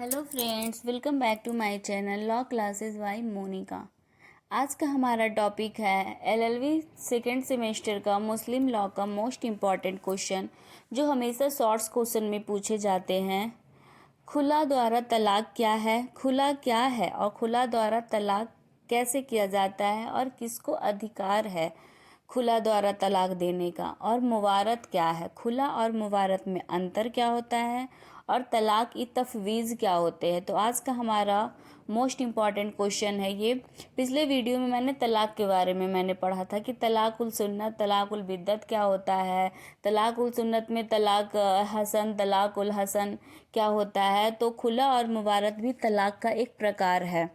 Hello friends, welcome back to my channel law classes by Monika. आज का हमारा topic है एलएलबी सेकेंड सेमेस्टर का मुस्लिम लॉ का मोस्ट इम्पॉर्टेंट क्वेश्चन जो हमेशा शॉर्ट्स क्वेश्चन में पूछे जाते हैं। खुला द्वारा तलाक क्या है, खुला क्या है और खुला द्वारा तलाक कैसे किया जाता है और किसको अधिकार है खुला द्वारा तलाक देने का, और मुवारत क्या है, खुला और मुवारत में अंतर क्या होता है और तलाक ई तफवीज़ क्या होते हैं। तो आज का हमारा मोस्ट इम्पॉर्टेंट क्वेश्चन है ये। पिछले वीडियो में मैंने तलाक के बारे में मैंने पढ़ा था कि तलाकुल सुन्नत तलाकुल बिद्दत क्या होता है, तलाकुल सुन्नत में तलाक हसन तलाकुल हसन क्या होता है। तो खुला और मुबारक भी तलाक का एक प्रकार है।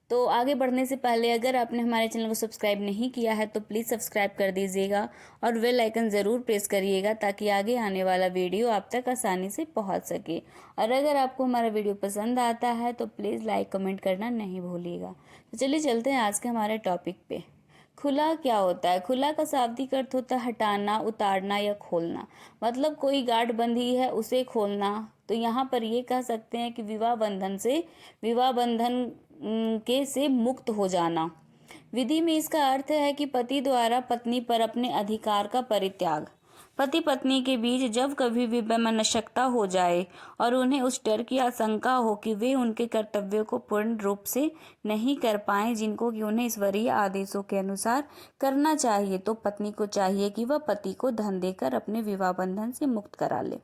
तो आगे बढ़ने से पहले अगर आपने हमारे चैनल को सब्सक्राइब नहीं किया है तो प्लीज़ सब्सक्राइब कर दीजिएगा और बेल आइकन ज़रूर प्रेस करिएगा ताकि आगे आने वाला वीडियो आप तक आसानी से पहुंच सके। और अगर आपको हमारा वीडियो पसंद आता है तो प्लीज़ लाइक कमेंट करना नहीं भूलिएगा। तो चलिए चलते हैं आज के हमारे टॉपिक पे। खुला क्या होता है? खुला का शाब्दिक अर्थ होता है हटाना, उतारना या खोलना। मतलब कोई गांठ बंधी है उसे खोलना। तो यहाँ पर ये कह सकते हैं कि विवाह बंधन के से मुक्त हो जाना। विधि में इसका अर्थ है कि पति द्वारा पत्नी पर अपने अधिकार का परित्याग। पति पत्नी के बीच जब कभी भी वैमनस्यता हो जाए और उन्हें उस डर की आशंका हो कि वे उनके कर्तव्यों को पूर्ण रूप से नहीं कर पाएं जिनको कि उन्हें ईश्वरीय आदेशों के अनुसार करना चाहिए, तो पत्नी को चाहिए कि वह पति को धन देकर अपने विवाह बंधन से मुक्त करा ले।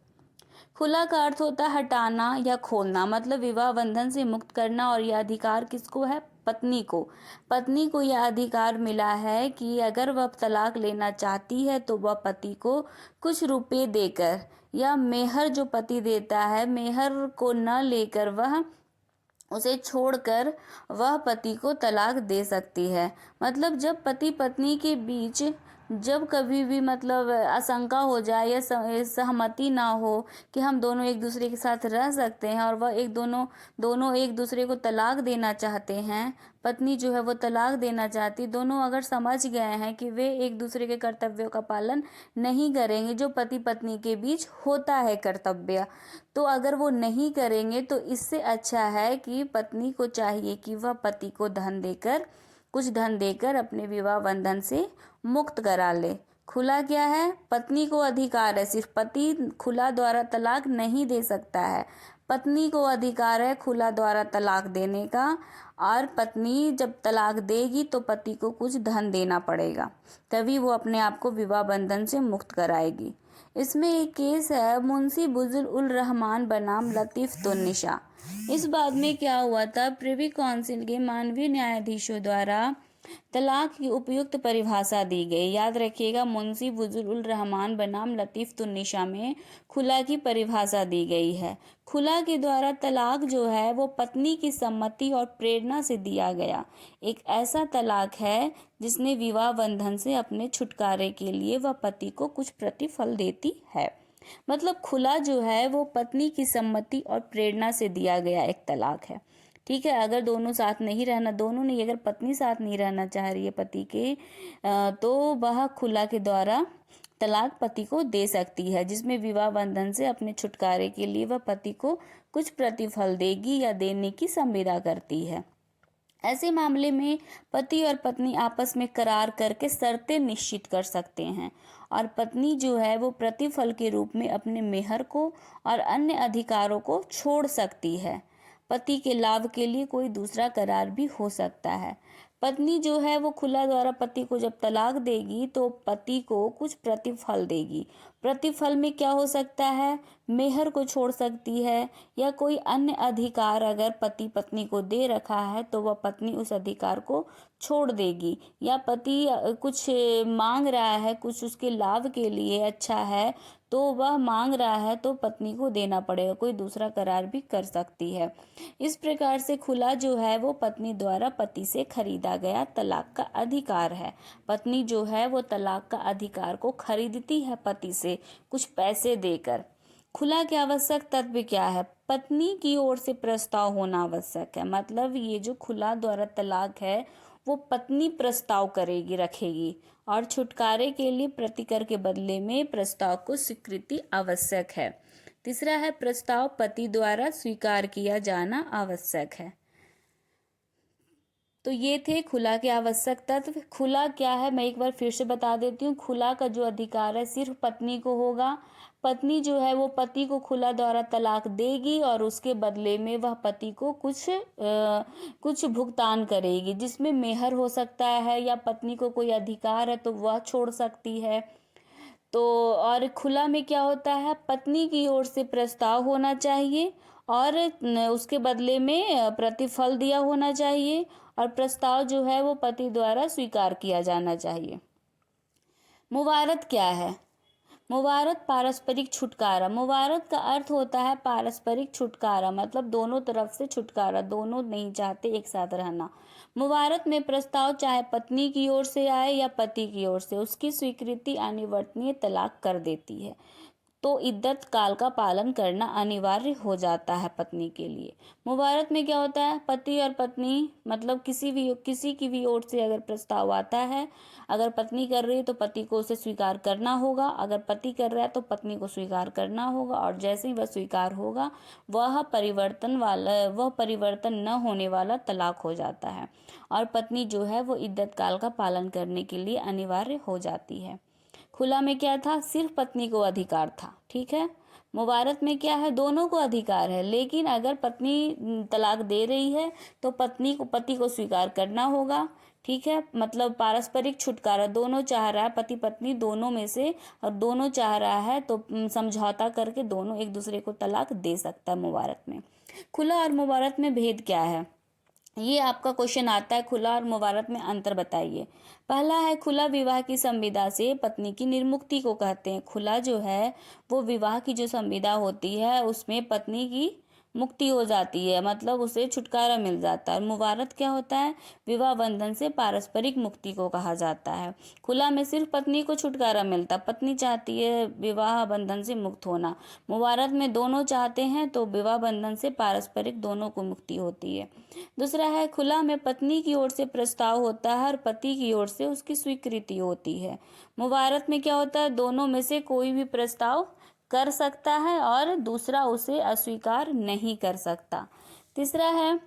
खुला का अर्थ होता है हटाना या खोलना, मतलब विवाह बंधन से मुक्त करना। और यह अधिकार किसको है? पत्नी को। पत्नी को यह अधिकार मिला है कि अगर वह तलाक लेना चाहती है तो वह पति को कुछ रुपए देकर या मेहर जो पति देता है, मेहर को न लेकर वह उसे छोड़कर वह पति को तलाक दे सकती है। मतलब जब पति पत्नी के बीच जब कभी भी मतलब आशंका हो जाए या सहमति ना हो कि हम दोनों एक दूसरे के साथ रह सकते हैं और वह दोनों एक दूसरे को तलाक देना चाहते हैं, पत्नी जो है वो तलाक देना चाहती, दोनों अगर समझ गए हैं कि वे एक दूसरे के कर्तव्यों का पालन नहीं करेंगे, जो पति पत्नी के बीच होता है कर्तव्य, तो अगर वो नहीं करेंगे तो इससे अच्छा है कि पत्नी को चाहिए कि वह पति को कुछ धन देकर अपने विवाह बंधन से मुक्त करा ले। खुला क्या है? पत्नी को अधिकार है, सिर्फ पति खुला द्वारा तलाक नहीं दे सकता है, पत्नी को अधिकार है खुला द्वारा तलाक देने का। और पत्नी जब तलाक देगी तो पति को कुछ धन देना पड़ेगा, तभी वो अपने आप को विवाह बंधन से मुक्त कराएगी। इसमें एक केस है मुंशी बुजुल उल रहमान बनाम लतीफ़ तुन्निशा। इस बात में क्या हुआ था? प्रिवी काउंसिल के मानवीय न्यायाधीशों द्वारा तलाक की उपयुक्त परिभाषा दी गई। याद रखिएगा, मुंशी बुजुल उल रहमान बनाम लतीफ़ तुन्निशा में खुला की परिभाषा दी गई है। खुला के द्वारा तलाक जो है वो पत्नी की सम्मति और प्रेरणा से दिया गया एक ऐसा तलाक है जिसने विवाह बंधन से अपने छुटकारे के लिए वह पति को कुछ प्रतिफल देती है। मतलब खुला जो है वो पत्नी की सम्मति और प्रेरणा से दिया गया एक तलाक है। ठीक है, अगर दोनों साथ नहीं रहना, दोनों नहीं, अगर पत्नी साथ नहीं रहना चाह रही है पति के, तो वह खुला के द्वारा तलाक पति को दे सकती है, जिसमें विवाह बंधन से अपने छुटकारे के लिए वह पति को कुछ प्रतिफल देगी या देने की संविदा करती है। ऐसे मामले में पति और पत्नी आपस में करार करके शर्तें निश्चित कर सकते हैं और पत्नी जो है वो प्रतिफल के रूप में अपने मेहर को और अन्य अधिकारों को छोड़ सकती है। पति के लाभ के लिए कोई दूसरा करार भी हो सकता है। पत्नी जो है वो खुला द्वारा पति को जब तलाक देगी तो पति को कुछ प्रतिफल देगी। प्रतिफल में क्या हो सकता है? मेहर को छोड़ सकती है या कोई अन्य अधिकार अगर पति पत्नी को दे रखा है तो वह पत्नी उस अधिकार को छोड़ देगी, या पति कुछ मांग रहा है, कुछ उसके लाभ के लिए अच्छा है तो वह मांग रहा है तो पत्नी को देना पड़ेगा, कोई दूसरा करार भी कर सकती है। इस प्रकार से खुला जो है वो पत्नी द्वारा पति से खरीदा गया तलाक का अधिकार है। पत्नी जो है वो तलाक का अधिकार को खरीदती है पति से कुछ पैसे देकर। खुला के आवश्यक तत्व क्या है? पत्नी की ओर से प्रस्ताव होना आवश्यक है। मतलब ये जो खुला द्वारा तलाक है वो पत्नी प्रस्ताव रखेगी और छुटकारे के लिए प्रतिकर के बदले में प्रस्ताव को स्वीकृति आवश्यक है। तीसरा है प्रस्ताव पति द्वारा स्वीकार किया जाना आवश्यक है। तो ये थे खुला के आवश्यक तत्व। खुला क्या है मैं एक बार फिर से बता देती हूँ। खुला का जो अधिकार है सिर्फ पत्नी को होगा। पत्नी जो है वो पति को खुला द्वारा तलाक देगी और उसके बदले में वह पति को कुछ भुगतान करेगी, जिसमें मेहर हो सकता है या पत्नी को कोई अधिकार है तो वह छोड़ सकती है। तो और खुला में क्या होता है, पत्नी की ओर से प्रस्ताव होना चाहिए और उसके बदले में प्रतिफल दिया होना चाहिए, और प्रस्ताव जो है वो पति द्वारा स्वीकार किया जाना चाहिए। मुवारत क्या है? मुवारत पारस्परिक छुटकारा। मुवारत का अर्थ होता है पारस्परिक छुटकारा, मतलब दोनों तरफ से छुटकारा, दोनों नहीं चाहते एक साथ रहना। मुवारत में प्रस्ताव चाहे पत्नी की ओर से आए या पति की ओर से, उसकी स्वीकृति अनिवर्तनीय तलाक कर देती है। तो इद्दत काल का पालन करना अनिवार्य हो जाता है पत्नी के लिए। मुबारत में क्या होता है, पति और पत्नी मतलब किसी की भी ओर से अगर प्रस्ताव आता है, अगर पत्नी कर रही है तो पति को उसे स्वीकार करना होगा, अगर पति कर रहा है तो पत्नी को स्वीकार करना होगा, और जैसे ही वह स्वीकार होगा वह परिवर्तन न होने वाला तलाक हो जाता है और पत्नी जो है वो इद्दत काल का पालन करने के लिए अनिवार्य हो जाती है। खुला में क्या था, सिर्फ पत्नी को अधिकार था, ठीक है। मुबारत में क्या है, दोनों को अधिकार है, लेकिन अगर पत्नी तलाक दे रही है तो पति को स्वीकार करना होगा, ठीक है। मतलब पारस्परिक छुटकारा, दोनों चाह रहा है, पति पत्नी दोनों में से, और दोनों चाह रहा है तो समझौता करके दोनों एक दूसरे को तलाक दे सकता है मुबारत में। खुला और मुबारत में भेद क्या है, ये आपका क्वेश्चन आता है। खुला और मुबारत में अंतर बताइए। पहला है, खुला विवाह की संविदा से पत्नी की निर्मुक्ति को कहते हैं। खुला जो है वो विवाह की जो संविदा होती है उसमें पत्नी की मुक्ति हो जाती है, मतलब उसे छुटकारा मिल जाता है। मुबारत क्या होता है, विवाह बंधन से पारस्परिक मुक्ति को कहा जाता है। खुला में सिर्फ पत्नी को छुटकारा मिलता, पत्नी चाहती है विवाह बंधन से मुक्त होना। मुबारत में दोनों चाहते हैं तो विवाह बंधन से पारस्परिक दोनों को मुक्ति होती है। दूसरा है, खुला में पत्नी की ओर से प्रस्ताव होता है और पति की ओर से उसकी स्वीकृति होती है। मुबारत में क्या होता है, दोनों में से कोई भी प्रस्ताव कर सकता है और दूसरा उसे अस्वीकार नहीं कर सकता। तीसरा है,